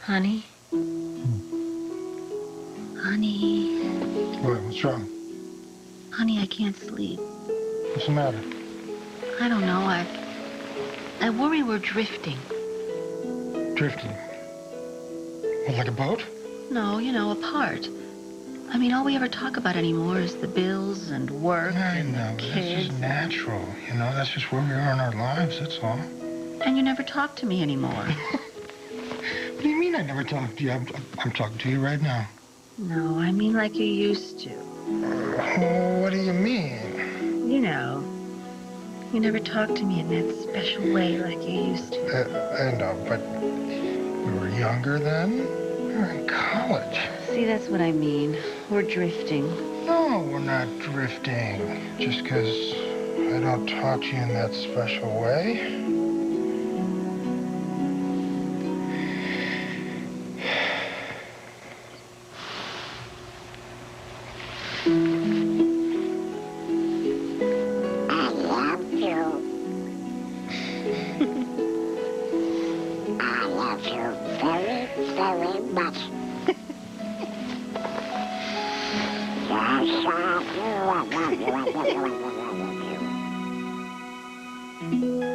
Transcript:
Honey? Honey? What? What's wrong? Honey, I can't sleep. What's the matter? I don't know. I worry we're drifting. Drifting. What, like a boat? No, you know, apart. I mean, all we ever talk about anymore is the bills and work and I know, the but kids. that's just natural. You know, that's just where we are in our lives, that's all. And you never talk to me anymore. What do you mean I never talk to you? I'm talking to you right now. No, I mean like you used to. What do you mean? You know, you never talk to me in that special way like you used to. I know, but we were younger then. We were in college. See, that's what I mean. We're drifting. No, we're not drifting. Just because I don't talk to you in that special way. I love you.